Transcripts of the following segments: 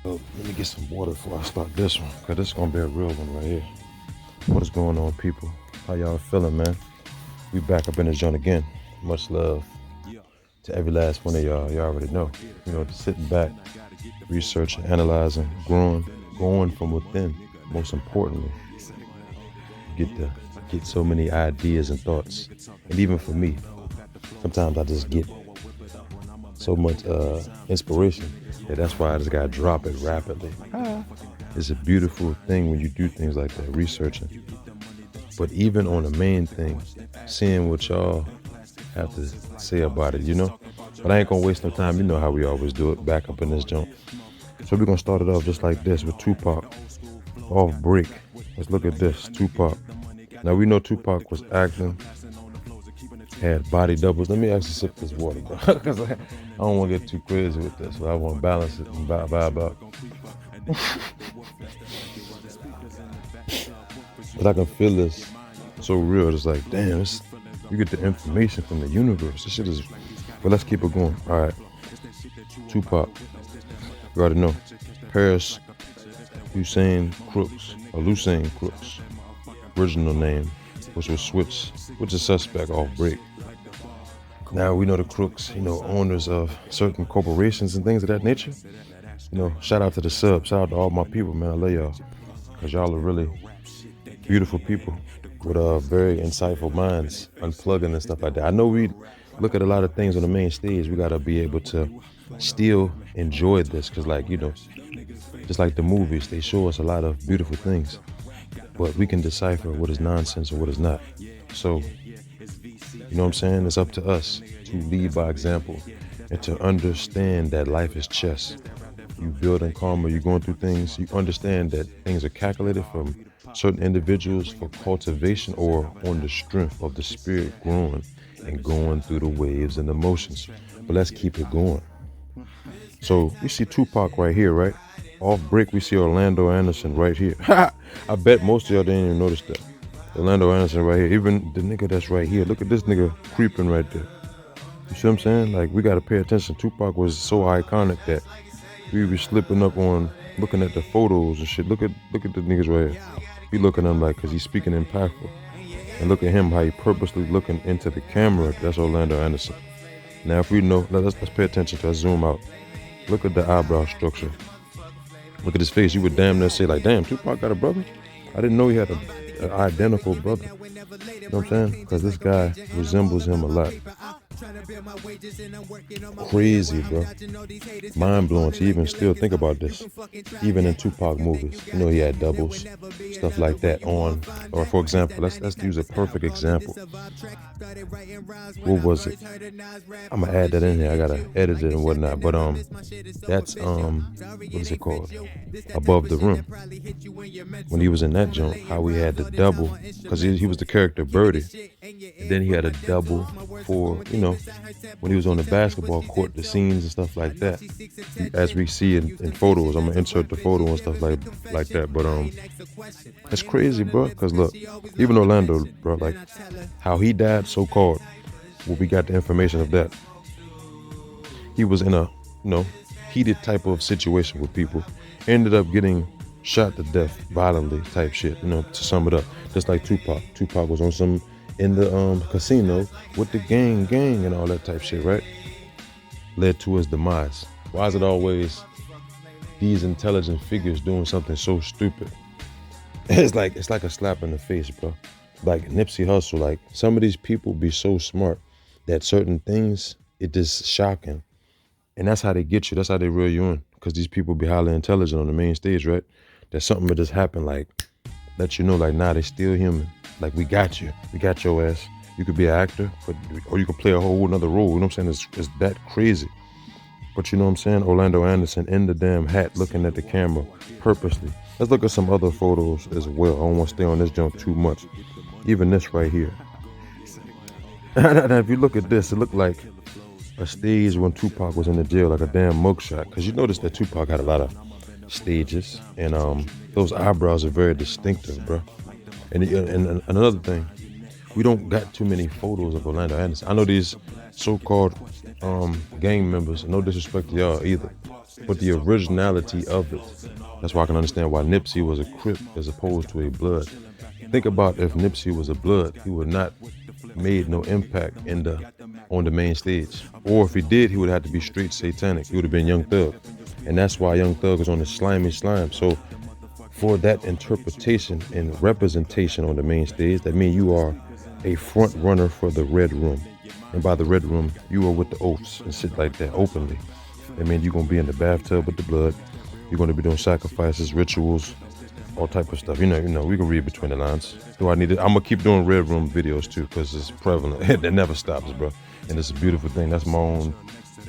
Oh, let me get some water before I start this one, cause this is gonna be a real one right here. What is going on, people? How y'all feeling, man? We back up in this joint again. Much love to every last one of y'all. Y'all already know. Just sitting back, researching, analyzing, growing, going from within. Most importantly, get to get so many ideas and thoughts. And even for me, sometimes I just get so much inspiration that's why I just gotta drop it rapidly. It's a beautiful thing when you do things like that, researching. But even on the main thing, seeing what y'all have to say about it. But I ain't gonna waste no time. You know how we always do it, back up in this joint. So we're gonna start it off just like this with Tupac, off break. Let's look at this, Tupac. Now we know Tupac was acting, had body doubles. Let me actually sip this water, bro, because I don't want to get too crazy with this. So I want to balance it and vibe out. But I can feel this so real. It's like, damn, you get the information from the universe. This shit is, but let's keep it going. All right, Tupac, you already know. Paris Lucien Crooks, or Lucien Crooks, original name, which was switched with the suspect off break. Now we know the Crooks, owners of certain corporations and things of that nature. Shout out to the sub, shout out to all my people, man. I love y'all, because y'all are really beautiful people with very insightful minds, unplugging and stuff like that. I know we look at a lot of things on the main stage. We gotta be able to still enjoy this, because just like the movies, they show us a lot of beautiful things, but we can decipher what is nonsense and what is not. So, you know what I'm saying? It's up to us to lead by example and to understand that life is chess. You building karma, you're going through things, you understand that things are calculated from certain individuals for cultivation or on the strength of the spirit growing and going through the waves and emotions. But let's keep it going. So we see Tupac right here, right? Off break, we see Orlando Anderson right here. I bet most of y'all didn't even notice that. Orlando Anderson right here. Even the nigga that's right here. Look at this nigga creeping right there. You see what I'm saying? Like, we gotta pay attention. Tupac was so iconic that we be slipping up on looking at the photos and shit. Look at the niggas right here. Be looking at him like, cause he's speaking impactful. And look at him, how he purposely looking into the camera. That's Orlando Anderson. Now, if we know, let's pay attention to, let's zoom out. Look at the eyebrow structure. Look at his face. You would damn near say like, damn, Tupac got a brother? I didn't know he had an identical brother. You know what I'm saying? Because this guy resembles him a lot. Crazy, bro. Mind blowing to even still think about this. Even in Tupac movies, he had doubles, stuff like that on. Or for example, let's use a perfect example. What was it? I'm gonna add that in here. I gotta edit it and whatnot. But that's what is it called? Above the Rim. When he was in that joint, how he had the double, because he was the character Birdie. And then he had a double for, when he was on the basketball court, the scenes and stuff like that. As we see in photos, I'm gonna insert the photo and stuff like that. But it's crazy, bro. Because look, even Orlando, bro, like how he died, so-called. Well, we got the information of that. He was in a, heated type of situation with people. Ended up getting shot to death violently type shit, to sum it up. Just like Tupac. Tupac was on some in the casino with the gang and all that type shit, right? Led to his demise. Why is it always these intelligent figures doing something so stupid? It's like a slap in the face, bro. Like Nipsey Hussle, like some of these people be so smart that certain things, it just shocking. And that's how they get you. That's how they reel you in. Because these people be highly intelligent on the main stage, right? There's something that just happened, like, let you know, like, nah, they still human. Like, we got you. We got your ass. You could be an actor, or you could play a whole another role. You know what I'm saying? It's that crazy. But you know what I'm saying? Orlando Anderson in the damn hat looking at the camera purposely. Let's look at some other photos as well. I don't want to stay on this jump too much. Even this right here. Now, if you look at this, it looked like a stage when Tupac was in the jail, like a damn mugshot. Because you notice that Tupac had a lot of stages, and those eyebrows are very distinctive, bro. And another thing, we don't got too many photos of Orlando Anderson. I know these so-called gang members, no disrespect to y'all either, but the originality of it. That's why I can understand why Nipsey was a Crip as opposed to a Blood. Think about if Nipsey was a Blood, he would not made no impact on the main stage. Or if he did, he would have to be straight satanic. He would have been Young Thug. And that's why Young Thug is on the slimy slime. So for that interpretation and representation on the main stage, that means you are a front runner for the Red Room. And by the Red Room, you are with the oaths and shit like that openly. That means you're gonna be in the bathtub with the blood. You're gonna be doing sacrifices, rituals, all type of stuff. You know, we can read between the lines. Do I need it? I'm gonna keep doing Red Room videos too, because it's prevalent. It never stops, bro. And it's a beautiful thing. That's my own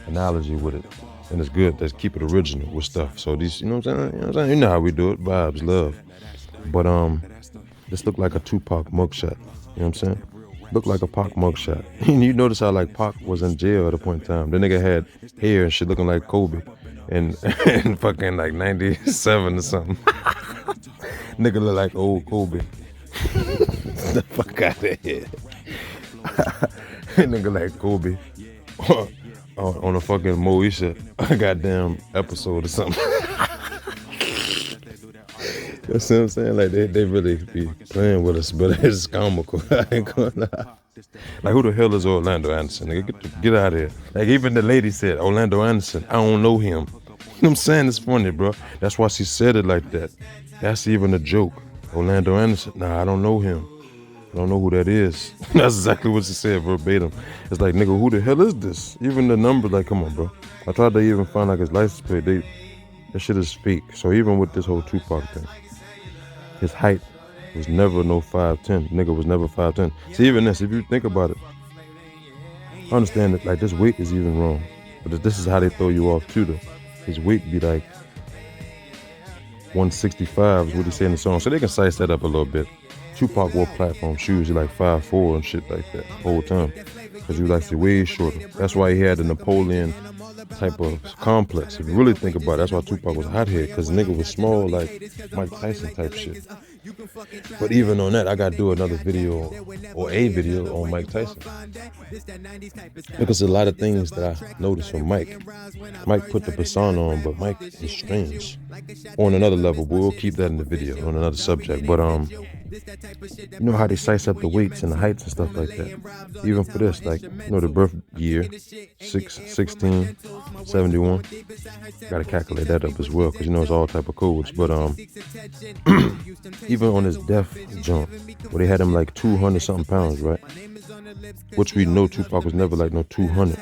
analogy with it. And it's good. Let's keep it original with stuff. So these, you know what I'm saying? You know how we do it. Vibes, love. But this looked like a Tupac mugshot. You know what I'm saying? Looked like a Pac mugshot. And you notice how like Pac was in jail at a point in time. The nigga had hair and shit looking like Kobe. And fucking like 97 or something. Nigga look like old Kobe. The fuck out of here. Nigga like Kobe. On a fucking Moesha goddamn episode or something. You know what I'm saying? Like they really be playing with us, but it's comical. I ain't gonna lie. Like who the hell is Orlando Anderson? Nigga, get out of here. Like even the lady said, Orlando Anderson, I don't know him. You know what I'm saying? It's funny, bro. That's why she said it like that. That's even a joke. Orlando Anderson, nah, I don't know him. I don't know who that is. That's exactly what she said verbatim. It's like, nigga, who the hell is this? Even the number, like, come on, bro. I tried to even find like his license plate. That shit is fake. So even with this whole Tupac thing, his height was never no 5'10". Nigga was never 5'10". See, even this, if you think about it, I understand that like this weight is even wrong. But this is how they throw you off too though. His weight be like 165 is what he said in the song. So they can size that up a little bit. Tupac wore platform shoes, he like 5'4" and shit like that the whole time. Because he was actually way shorter. That's why he had the Napoleon type of complex. If you really think about it, that's why Tupac was a hothead, because the nigga was small like Mike Tyson type shit. But even on that, I gotta do another video or a video on Mike Tyson. Because a lot of things that I noticed from Mike. Mike put the persona on, but Mike is strange. On another level, but we'll keep that in the video on another subject. But you know how they size up the weights and the heights and stuff like that. Even for this, like, you know, the birth year, 16, 71. Gotta calculate that up as well, because you know it's all type of codes. But even on his death jump, where they had him like 200 something pounds, right? Which we know Tupac was never like no 200.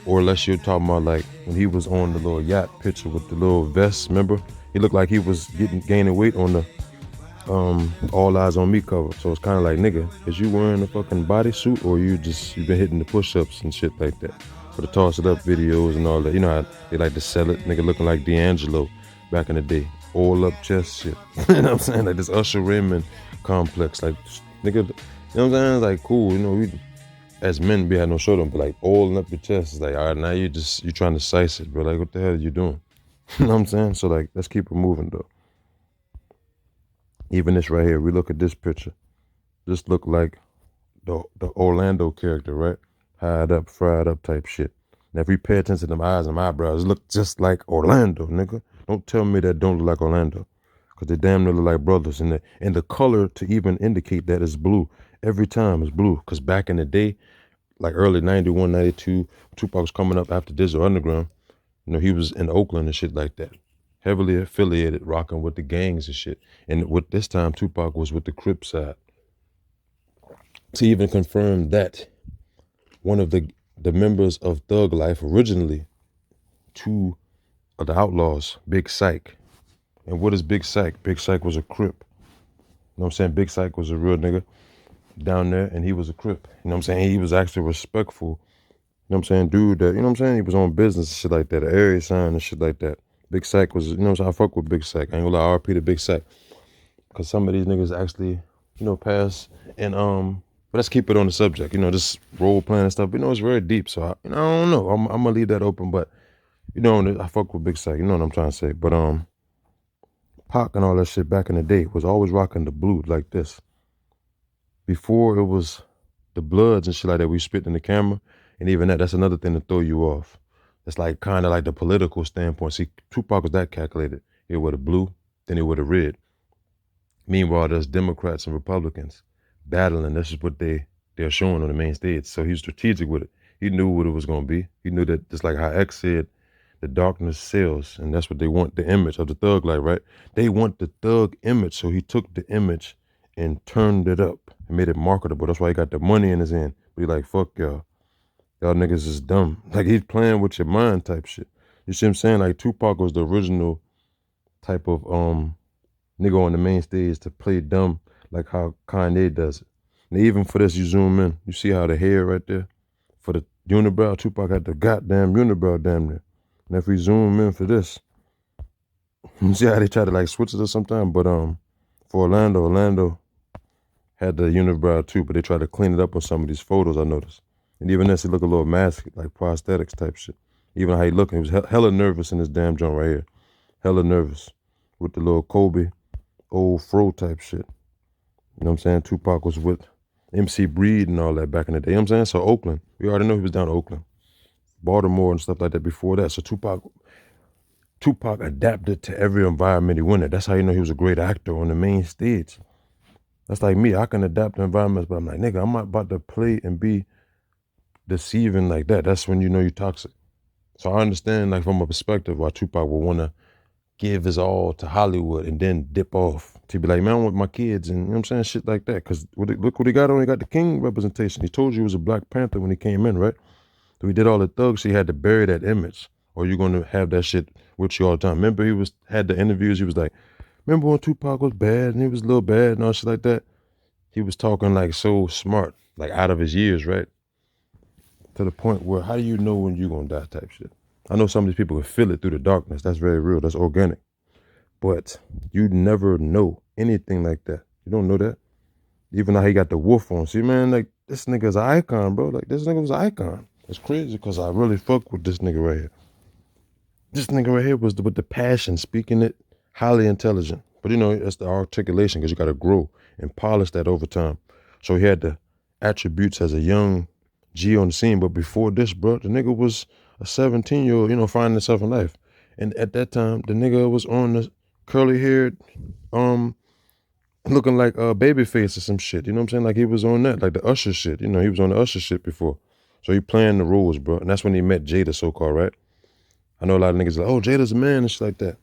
Or unless you're talking about like when he was on the little yacht picture with the little vest, remember? He looked like he was gaining weight on the All Eyes on Me cover. So it's kind of like, nigga, is you wearing a fucking bodysuit, or you've been hitting the push-ups and shit like that for the Toss It Up videos and all that? You know how they like to sell it, nigga looking like D'Angelo back in the day, all up chest shit. You know what I'm saying? Like this Usher Raymond complex, like nigga, you know what I'm saying? It's like cool, you know, we as men we had no shirt on, but like all up your chest is like, all right, now you trying to size it, bro. Like what the hell are you doing? You know what I'm saying? So like, let's keep it moving though. Even this right here, we look at this picture. This look like the Orlando character, right? Hide up, fried up type shit. Now if we pay attention to them eyes and eyebrows, it look just like Orlando, nigga. Don't tell me that don't look like Orlando. Cause they damn near look like brothers. And the color to even indicate that is blue. Every time it's blue. Cause back in the day, like early 91, 92, Tupac was coming up after Digital Underground. You know, he was in Oakland and shit like that. Heavily affiliated, rocking with the gangs and shit. And with this time, Tupac was with the Crips side. To even confirm that, one of the members of Thug Life originally, two of the Outlaws, Big Syke. And what is Big Syke? Big Syke was a Crip. You know what I'm saying? Big Syke was a real nigga down there, and he was a Crip. You know what I'm saying? He was actually respectful. You know what I'm saying? Dude that, you know what I'm saying? He was on business and shit like that, an area sign and shit like that. Big Syke was, you know what I'm saying? I fuck with Big Syke. I ain't gonna lie, RP to Big Syke. Cause some of these niggas actually, you know, pass. And but let's keep it on the subject. You know, just role playing and stuff. You know, it's very deep. So I don't know. I'm gonna leave that open. But you know, I fuck with Big Syke. You know what I'm trying to say. But Pac and all that shit back in the day was always rocking the blue like this. Before it was the Bloods and shit like that, we spit in the camera. And even that's another thing to throw you off. It's like kind of like the political standpoint. See, Tupac was that calculated. He would have blue, then he would have red. Meanwhile, there's Democrats and Republicans battling. This is what they're showing on the main stage. So he was strategic with it. He knew what it was going to be. He knew that, just like how X said, the darkness sells, and that's what they want, the image of the thug life, right? They want the thug image, so he took the image and turned it up and made it marketable. That's why he got the money in his hand. But he like, fuck y'all. Y'all niggas is dumb. Like, he's playing with your mind type shit. You see what I'm saying? Like, Tupac was the original type of nigga on the main stage to play dumb like how Kanye does it. And even for this, you zoom in, you see how the hair right there, for the unibrow, Tupac had the goddamn unibrow damn near. And if we zoom in for this, you see how they try to like switch it or sometimes, but for Orlando had the unibrow too, but they tried to clean it up on some of these photos, I noticed. And even this, he look a little masked, like prosthetics type shit. Even how he looking, he was hella nervous in this damn joint right here. Hella nervous with the little Kobe old fro type shit. You know what I'm saying? Tupac was with MC Breed and all that back in the day. You know what I'm saying? So Oakland, we already know he was down to Oakland. Baltimore and stuff like that before that. So Tupac adapted to every environment he went in. That's how you know he was a great actor on the main stage. That's like me. I can adapt to environments, but I'm like, nigga, I'm not about to play and be deceiving like that. That's when you know you're toxic. So I understand, like, from a perspective, why Tupac would want to give his all to Hollywood and then dip off to be like, man, I want my kids, and you know what I'm saying, shit like that. Because look what he got on. He got the king representation. He told you he was a Black Panther when he came in, right? So he did all the thugs. So he had to bury that image, or you're going to have that shit with you all the time. Remember, had the interviews. He was like, remember when Tupac was bad and he was a little bad and all shit like that? He was talking like so smart, like out of his years, right? To the point where, how do you know when you're going to die type shit? I know some of these people can feel it through the darkness. That's very real. That's organic. But you never know anything like that. You don't know that. Even though he got the wolf on. See, man, like, this nigga's an icon, bro. Like, this nigga was an icon. It's crazy because I really fuck with this nigga right here. This nigga right here was with the passion, speaking it, highly intelligent. But, you know, that's the articulation because you got to grow and polish that over time. So he had the attributes as a young G on the scene. But before this, bro, the nigga was a 17-year-old, you know, finding himself in life. And at that time, the nigga was on the curly-haired, looking like a Babyface or some shit. You know what I'm saying? Like, he was on that, like the Usher shit. You know, he was on the Usher shit before. So he playing the roles, bro. And that's when he met Jada, so-called, right? I know a lot of niggas like, oh, Jada's a man and shit like that.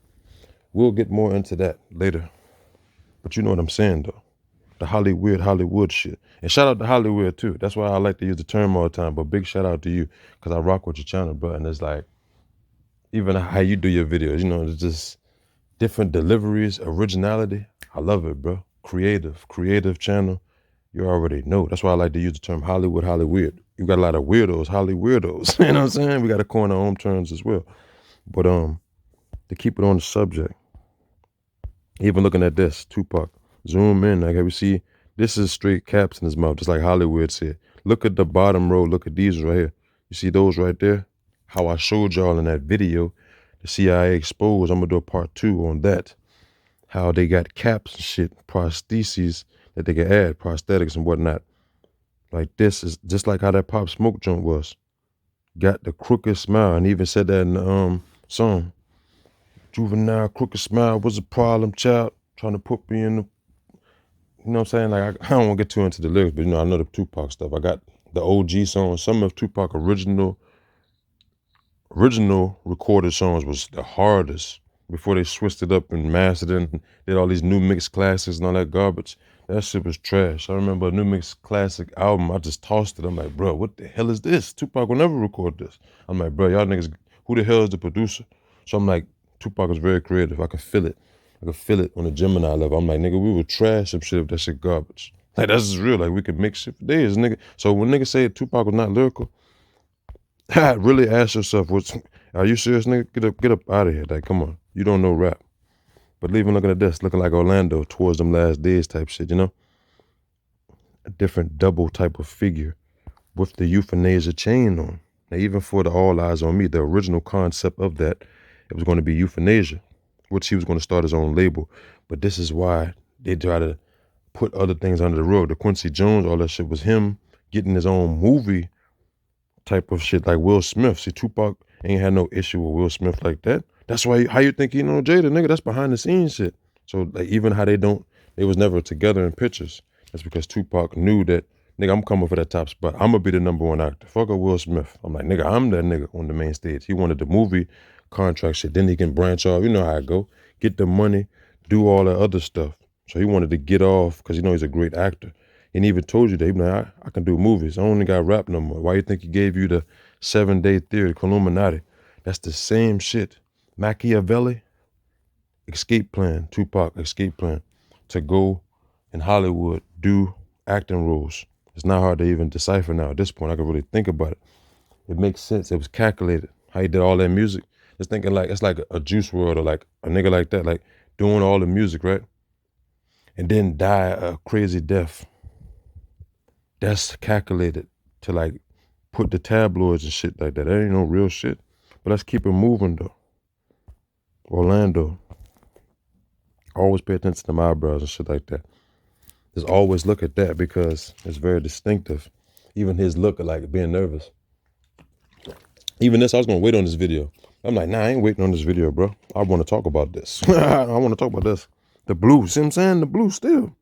We'll get more into that later. But you know what I'm saying, though. The Hollywood shit. And shout out to Hollywood, too. That's why I like to use the term all the time. But big shout out to you, because I rock with your channel, bro. And it's like, even how you do your videos, you know, it's just different deliveries, originality. I love it, bro. Creative channel. You already know. That's why I like to use the term Hollywood. You got a lot of weirdos, Holly weirdos. You know what I'm saying? We got to coin our own terms as well. But to keep it on the subject, even looking at this, Tupac, zoom in, like we see, this is straight caps in his mouth, just like Hollywood said. Look at the bottom row. Look at these right here. You see those right there? How I showed y'all in that video, the CIA exposed. I'm gonna do a part 2 on that. How they got caps and shit, prostheses that they can add, prosthetics and whatnot. Like, this is just like how that Pop Smoke joint was. Got the crooked smile, and he even said that in the song. Juvenile crooked smile was a problem child, trying to put me in the, you know what I'm saying? Like, I don't want to get too into the lyrics, but you know, I know the Tupac stuff. I got the OG songs. Some of Tupac original recorded songs was the hardest before they switched it up and mastered it and did all these new mix classics and all that garbage. That shit was trash. I remember a new mix classic album, I just tossed it. I'm like, bro, what the hell is this? Tupac will never record this. I'm like, bro, y'all niggas, who the hell is the producer? So I'm like, Tupac was very creative. I could feel it. I could feel it on the Gemini level. I'm like, nigga, we would trash some shit if that shit garbage. Like, that's just real. Like, we could make shit for days, nigga. So when niggas say Tupac was not lyrical, really ask yourself, are you serious, nigga? Get up out of here. Like, come on. You don't know rap. But even looking at this, looking like Orlando towards them last days type shit, you know? A different double type of figure with the euthanasia chain on. Now, even for the All Eyes on Me, the original concept of that, it was going to be euthanasia, which he was going to start his own label. But this is why they try to put other things under the rug. The Quincy Jones, all that shit was him getting his own movie type of shit, like Will Smith. See, Tupac Ain't had no issue with Will Smith like that. That's why, how you think he know Jada, nigga? That's behind the scenes shit. So like even how they was never together in pictures. That's because Tupac knew that, nigga, I'm coming for that top spot. I'm gonna be the #1 actor. Fuck a Will Smith. I'm like, nigga, I'm that nigga on the main stage. He wanted the movie contract shit. Then he can branch off. You know how it go. Get the money, do all that other stuff. So he wanted to get off because he's a great actor. And he even told you that, he be like, I can do movies. I only got rap no more. Why you think he gave you the 7-day theory, Illuminati? That's the same shit. Machiavelli, escape plan, Tupac, escape plan, to go in Hollywood, do acting roles. It's not hard to even decipher now. At this point, I can really think about it. It makes sense. It was calculated. How he did all that music. Just thinking like, it's like a Juice WRLD or like a nigga like that, like doing all the music, right? And then die a crazy death. That's calculated to like put the tabloids and shit like that. That ain't no real shit. But let's keep it moving though. Orlando. Always pay attention to my eyebrows and shit like that. Just always look at that because it's very distinctive. Even his look of like being nervous. Even this, I was gonna wait on this video. I'm like, nah, I ain't waiting on this video, bro. I want to talk about this. I want to talk about this. The blue, see what I'm saying? The blue still.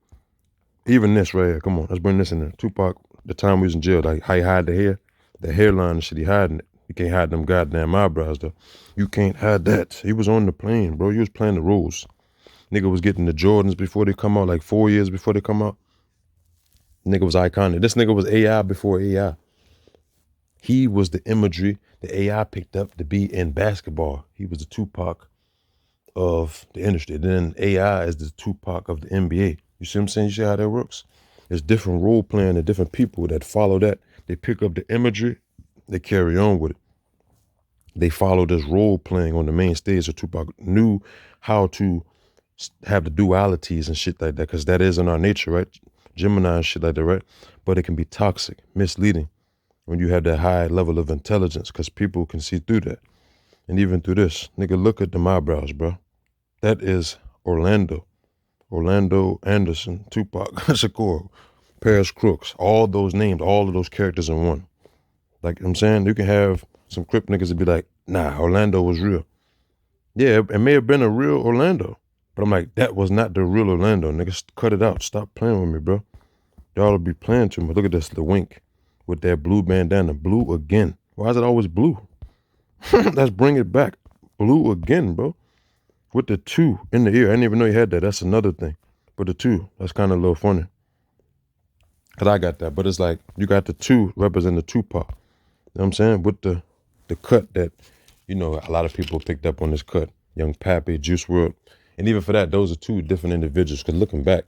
Even this right here, come on, let's bring this in there. Tupac, the time we was in jail, like how he hide the hair, the hairline and shit, he hiding it. You can't hide them goddamn eyebrows though. You can't hide that. He was on the plane, bro. He was playing the rules. Nigga was getting the Jordans before they come out, like 4 years before they come out. Nigga was iconic. This nigga was AI before AI. He was the imagery the AI picked up to be in basketball. He was the Tupac of the industry. Then AI is the Tupac of the NBA. You see what I'm saying? You see how that works? There's different role playing and different people that follow that. They pick up the imagery, they carry on with it. They follow this role playing on the main stage. So Tupac knew how to have the dualities and shit like that, because that is in our nature, right? Gemini and shit like that, right? But it can be toxic, misleading when you have that high level of intelligence, because people can see through that. And even through this, nigga, look at them eyebrows, bro. That is Orlando Anderson, Tupac Shakur, Paris Crooks, all those names, all of those characters in one. Like I'm saying, you can have some Crip niggas that be like, nah, Orlando was real. Yeah, it may have been a real Orlando, but I'm like, that was not the real Orlando. Niggas, cut it out. Stop playing with me, bro. Y'all will be playing too much. Look at this, the wink with that blue bandana. Blue again. Why is it always blue? Let's bring it back. Blue again, bro. With the 2 in the ear. I didn't even know you had that. That's another thing. But the 2, that's kind of a little funny. Because I got that. But it's like, you got the 2 representing the Tupac. You know what I'm saying? With the cut that, a lot of people picked up on this cut. Young Pappy, Juice WRLD. And even for that, those are 2 different individuals. Because looking back,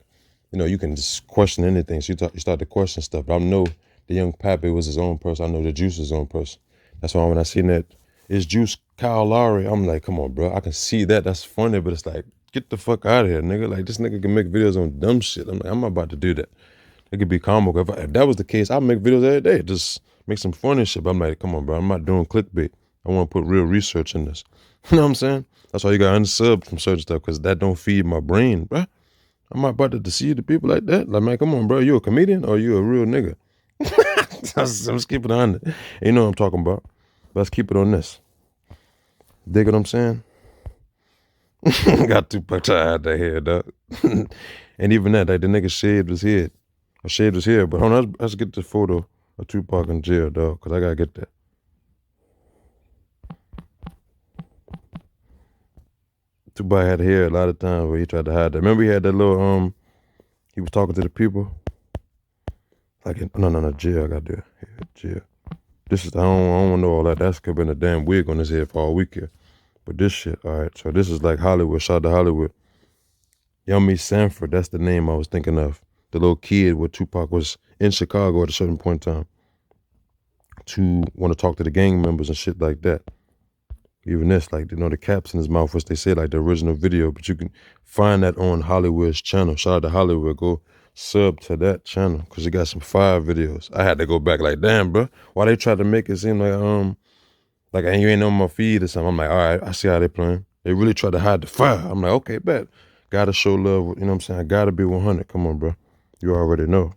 you can just question anything. So you start to question stuff. But I know the Young Pappy was his own person. I know the Juice is his own person. That's why when I seen that, it's Juice Kyle Lowry, I'm like, come on, bro. I can see that. That's funny, but it's like, get the fuck out of here, nigga. Like, this nigga can make videos on dumb shit. I'm like, I'm not about to do that. It could be comical. If that was the case, I'd make videos every day. Just make some funny shit. But I'm like, come on, bro. I'm not doing clickbait. I want to put real research in this. You know what I'm saying? That's why you got unsub from certain stuff, because that don't feed my brain, bro. I'm not about to deceive the people like that. Like, man, come on, bro. You a comedian or you a real nigga? Let's keep it on it. You know what I'm talking about. Let's keep it on this. Dig what I'm saying? Got Tupac tired that hair, dog. And even that, like the nigga shaved his head. I shaved his hair, but hold on, let's get the photo of Tupac in jail, dog, because I gotta get that. Tupac had hair a lot of times where he tried to hide that. Remember he had that little, he was talking to the people? Like, no, jail, I gotta do it. Jail. This is, I don't want to know all that. That's could have been a damn wig on his head for all week here. But this shit, all right, so this is like Hollywood, shout out to Hollywood. Yummy Sanford, that's the name I was thinking of. The little kid where Tupac was in Chicago at a certain point in time to want to talk to the gang members and shit like that. Even this, like, the caps in his mouth, which they say like the original video, but you can find that on Hollywood's channel. Shout out to Hollywood, go sub to that channel, because it got some fire videos. I had to go back like, damn, bro, why they tried to make it seem like you ain't on my feed or something. I'm like, all right, I see how they playing. They really try to hide the fire. I'm like, okay, bet. Gotta show love, you know what I'm saying? I gotta be 100. Come on, bro. You already know.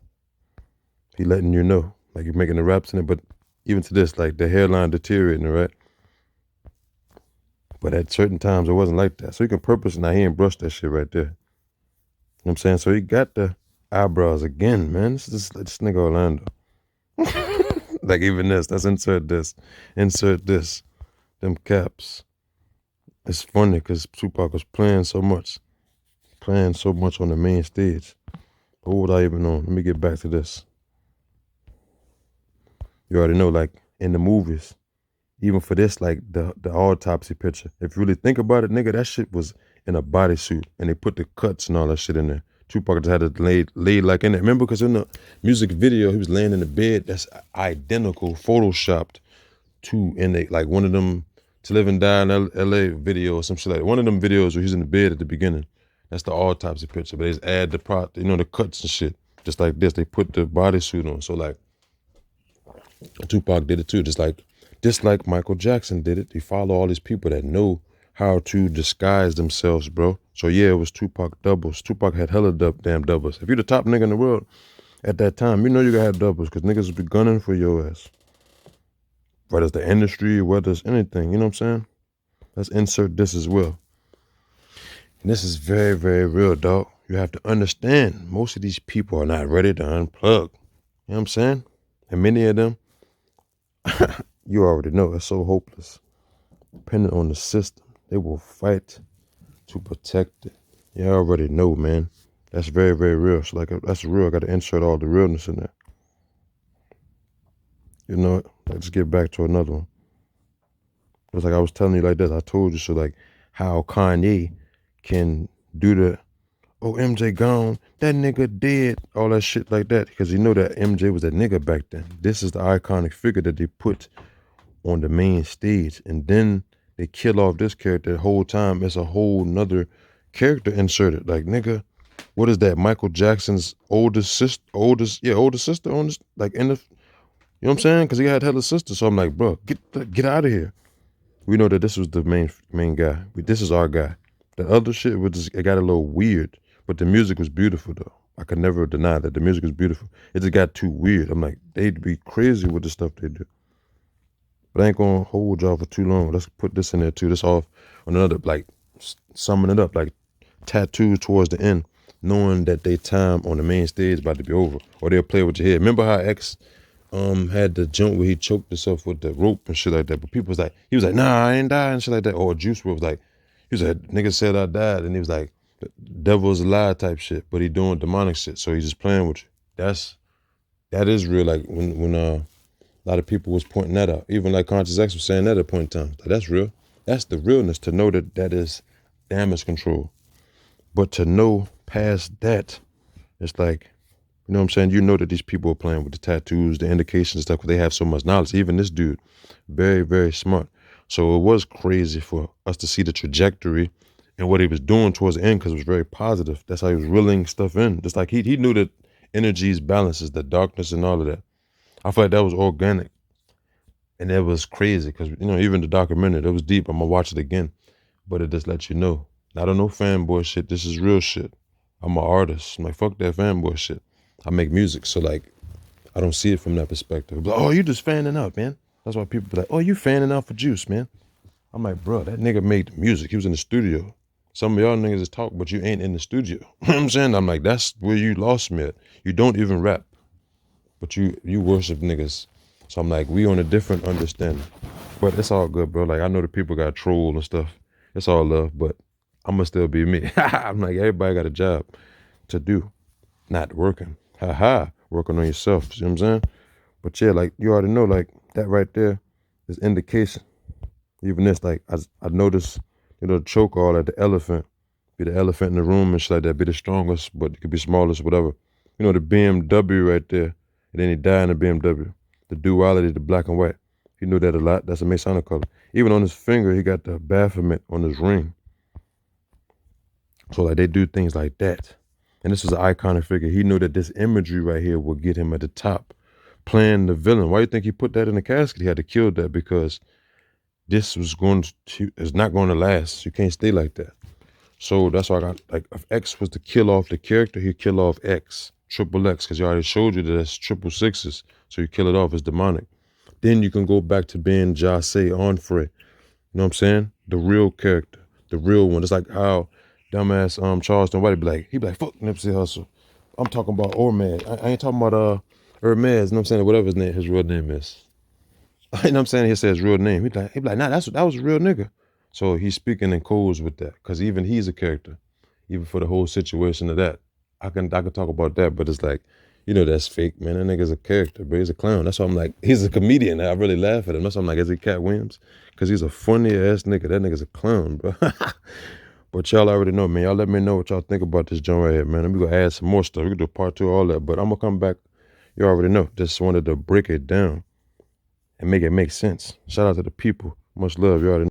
He letting you know. Like, you're making the raps in it, but even to this, like, the hairline deteriorating, right? But at certain times, it wasn't like that. So he can purpose, now he ain't brushed that shit right there. You know what I'm saying? So he got the eyebrows again, man. This nigga Orlando. Like even this, let's insert this. Insert this. Them caps. It's funny because Tupac was playing so much on the main stage. But what was I even on? Let me get back to this. You already know, like in the movies, even for this, like the autopsy picture. If you really think about it, nigga, that shit was in a bodysuit and they put the cuts and all that shit in there. Tupac just had it laid like in there. Remember, because in the music video, he was laying in the bed that's identical, photoshopped to in a, like one of them To Live and Die in LA video or some shit like that. One of them videos where he's in the bed at the beginning. That's the autopsy picture. But they just add the cuts and shit. Just like this, they put the bodysuit on. So like Tupac did it too. Just like Michael Jackson did it. He followed all these people that know how to disguise themselves, bro. So yeah, it was Tupac doubles. Tupac had hella damn doubles. If you're the top nigga in the world at that time, you know you gotta have doubles because niggas would be gunning for your ass. Whether it's the industry, whether it's anything, you know what I'm saying? Let's insert this as well. And this is very, very real, dog. You have to understand, most of these people are not ready to unplug. You know what I'm saying? And many of them, you already know, it's so hopeless. Depending on the system, they will fight to protect it. You already know, man. That's very, very real. So like, that's real. I got to insert all the realness in there. You know what? Let's get back to another one. It's like I was telling you like this. I told you, so like how Kanye can do the, oh, MJ gone, that nigga dead, all that shit like that. Because you know that MJ was that nigga back then. This is the iconic figure that they put on the main stage. And then they kill off this character the whole time. It's a whole nother character inserted. Like, nigga, what is that? Michael Jackson's older sister on this, like in the, you know what I'm saying? Because he had hella sister. So I'm like, bro, get out of here. We know that this was the main guy. This is our guy. The other shit it got a little weird, but the music was beautiful though. I could never deny that the music was beautiful. It just got too weird. I'm like, they'd be crazy with the stuff they do. But I ain't gonna hold y'all for too long. Let's put this in there too. This off on another, like summing it up, like tattoos towards the end, knowing that they time on the main stage about to be over, or they'll play with your head. Remember how X had the jump where he choked himself with the rope and shit like that, but people was like, he was like, nah, I ain't died and shit like that. Or Juice WRLD was like, he was like, nigga said I died, and he was like, the devil's a lie type shit, but he doing demonic shit, so he's just playing with you. That is real. Like when a lot of people was pointing that out, even like Conscious X was saying that at a point in time. Like, that's real. That's the realness, to know that is damage control. But to know past that, it's like, you know what I'm saying? You know that these people are playing with the tattoos, the indications and stuff, because they have so much knowledge. Even this dude, very, very smart. So it was crazy for us to see the trajectory and what he was doing towards the end, because it was very positive. That's how he was reeling stuff in. Just like he knew that energies, balances, the darkness and all of that. I feel like that was organic. And it was crazy because, you know, even the documentary, it was deep. I'm going to watch it again. But it just lets you know. I don't know fanboy shit. This is real shit. I'm an artist. I'm like, fuck that fanboy shit. I make music, so like, I don't see it from that perspective. Like, oh, you just fanning out, man. That's why people be like, oh, you fanning out for Juice, man. I'm like, bro, that nigga made the music. He was in the studio. Some of y'all niggas just talk, but you ain't in the studio. You know what I'm saying? I'm like, that's where you lost me at. You don't even rap, but you worship niggas. So I'm like, we on a different understanding. But it's all good, bro. Like, I know the people got trolled and stuff. It's all love, but I'm gonna still be me. I'm like, everybody got a job to do, not working. Working on yourself. See what I'm saying? But yeah, like, you already know, like, that right there is indication. Even this, like, I noticed, you know, the choke all at the elephant, be the elephant in the room and shit like that, be the strongest, but it could be smallest, whatever. You know, the BMW right there, and then he died in the BMW. The duality, the black and white. He knew that a lot. That's a Masonic color. Even on his finger, he got the Baphomet on his ring. So like, they do things like that. And this was an iconic figure. He knew that this imagery right here would get him at the top, playing the villain. Why do you think he put that in the casket? He had to kill that because this is not going to last. You can't stay like that. So that's why I got, like, if X was to kill off the character, he'd kill off X, triple X, because you already showed you that it's triple sixes. So you kill it off as demonic. Then you can go back to being Jase Onfray, You know what I'm saying? The real character, the real one. It's like how dumbass Charleston White he'd be like, fuck Nipsey Hussle. I'm talking about Ormad. I ain't talking about Hermes, you know what I'm saying? Whatever his real name is. You know what I'm saying? He says his real name. He'd be like, nah, that was a real nigga. So he's speaking in codes with that. Cause even he's a character. Even for the whole situation of that. I can talk about that, but it's like, you know, that's fake, man. That nigga's a character, but he's a clown. That's why I'm like, he's a comedian. I really laugh at him. That's why I'm like, is he Cat Williams? Because he's a funny ass nigga. That nigga's a clown, bro. But y'all already know, man. Y'all let me know what y'all think about this joint right here, man. And we gonna add some more stuff. We can do part 2, all that. But I'm gonna come back. You already know. Just wanted to break it down and make it make sense. Shout out to the people. Much love. You already know.